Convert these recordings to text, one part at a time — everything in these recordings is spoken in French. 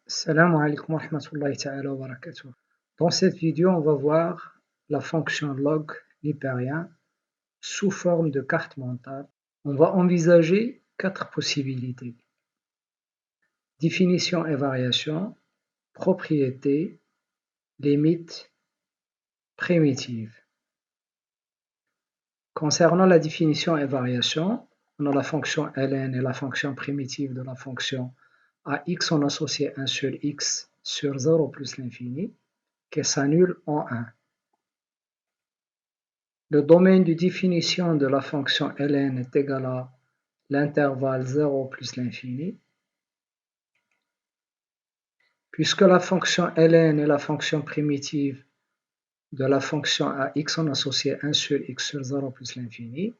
Salam alaikum wa rahmatullahi ta'ala wa barakatuh. Dans cette vidéo, on va voir la fonction log l'hyperien sous forme de carte mentale. On va envisager 4 possibilités. Définition et variation, propriété, limite, primitive. Concernant la définition et variation, on a la fonction ln et la fonction primitive de la fonction à x on associe un seul x sur 0 plus l'infini qui s'annule en 1. Le domaine de définition de la fonction ln est égal à l'intervalle 0 plus l'infini. Puisque la fonction ln est la fonction primitive de la fonction à x on associe un seul x sur 0 plus l'infini,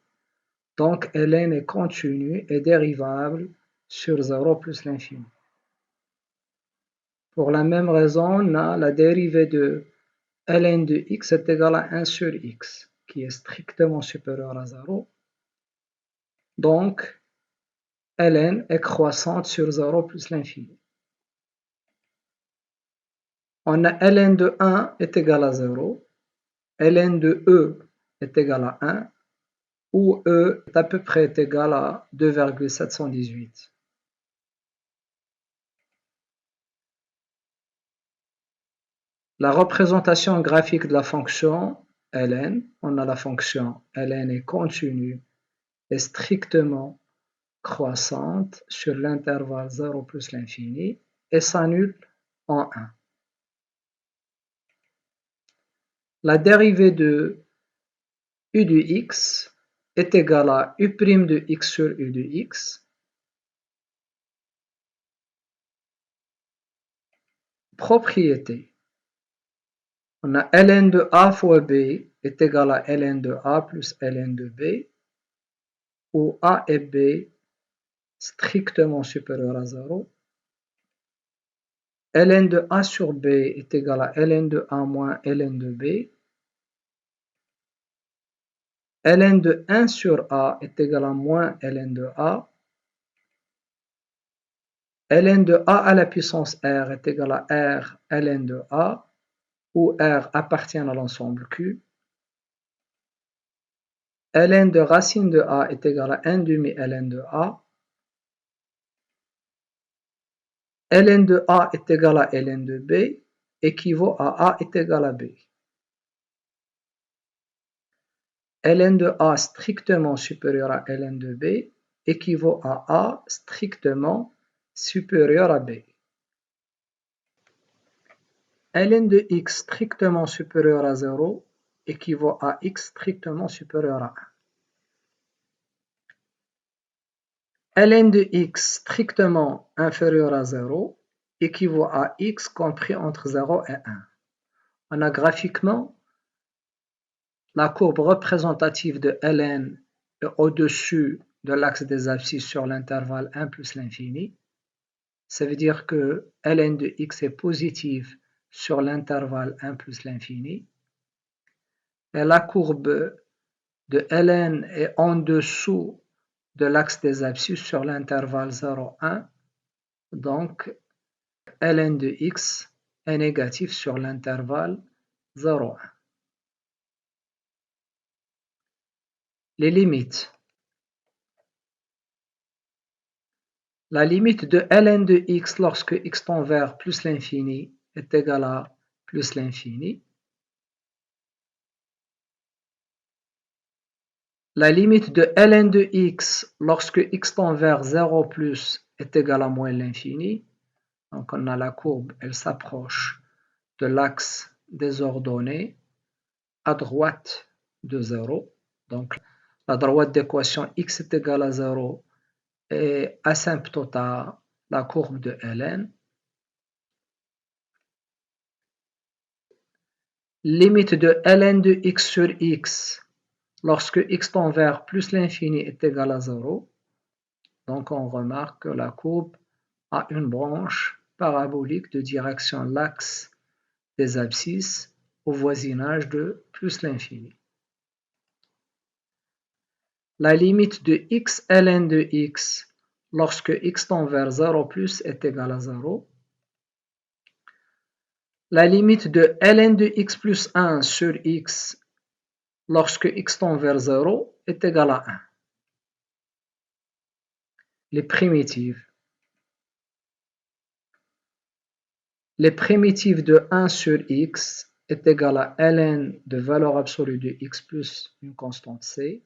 donc ln est continu et dérivable sur 0 plus l'infini. Pour la même raison, on a la dérivée de ln de x est égale à 1 sur x, qui est strictement supérieur à 0. Donc, ln est croissante sur 0 plus l'infini. On a ln de 1 est égal à 0, ln de e est égal à 1, où e est à peu près égal à 2,718. La représentation graphique de la fonction ln, on a la fonction ln est continue et strictement croissante sur l'intervalle 0 plus l'infini et s'annule en 1. La dérivée de u de x est égale à u' de x sur u de x. Propriété. On a ln de a fois b est égal à ln de a plus ln de b, où a et b strictement supérieur à 0. Ln de a sur b est égal à ln de a moins ln de b. Ln de 1 sur a est égal à moins ln de a. Ln de a à la puissance r est égal à r ln de a, où R appartient à l'ensemble Q. Ln de racine de A est égal à 1 demi ln de A. Ln de A est égal à ln de B, équivaut à A est égal à B. Ln de A strictement supérieur à ln de B équivaut à A strictement supérieur à B. Ln de x strictement supérieur à 0 équivaut à x strictement supérieur à 1. Ln de x strictement inférieur à 0 équivaut à x compris entre 0 et 1. On a graphiquement la courbe représentative de ln est au-dessus de l'axe des abscisses sur l'intervalle 1 plus l'infini. Ça veut dire que ln de x est positive sur l'intervalle 1 plus l'infini. Et la courbe de ln est en dessous de l'axe des abscisses sur l'intervalle 0, 1. Donc, ln de x est négatif sur l'intervalle 0, 1. Les limites. La limite de ln de x lorsque x tend vers plus l'infini est égale à plus l'infini. La limite de ln de x lorsque x tend vers 0 plus est égale à moins l'infini. Donc on a la courbe, elle s'approche de l'axe des ordonnées à droite de 0. Donc la droite d'équation x est égale à 0 est asymptote à la courbe de ln. Limite de ln de x sur x lorsque x tend vers plus l'infini est égal à 0. Donc on remarque que la courbe a une branche parabolique de direction l'axe des abscisses au voisinage de plus l'infini. La limite de x ln de x lorsque x tend vers 0 plus est égal à 0. La limite de ln de x plus 1 sur x lorsque x tend vers 0 est égale à 1. Les primitives. Les primitives de 1 sur x est égal à ln de valeur absolue de x plus une constante c.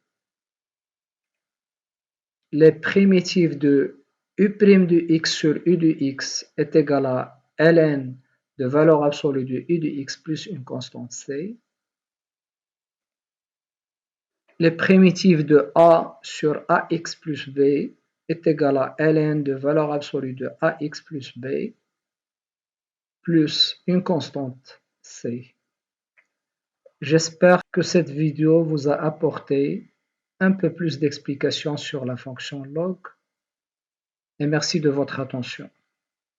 Les primitives de u' de x sur u de x est égal à ln de valeur absolue de u de x plus une constante c. Les primitives de a sur ax plus b est égal à ln de valeur absolue de ax plus b plus une constante c. J'espère que cette vidéo vous a apporté un peu plus d'explications sur la fonction log et merci de votre attention.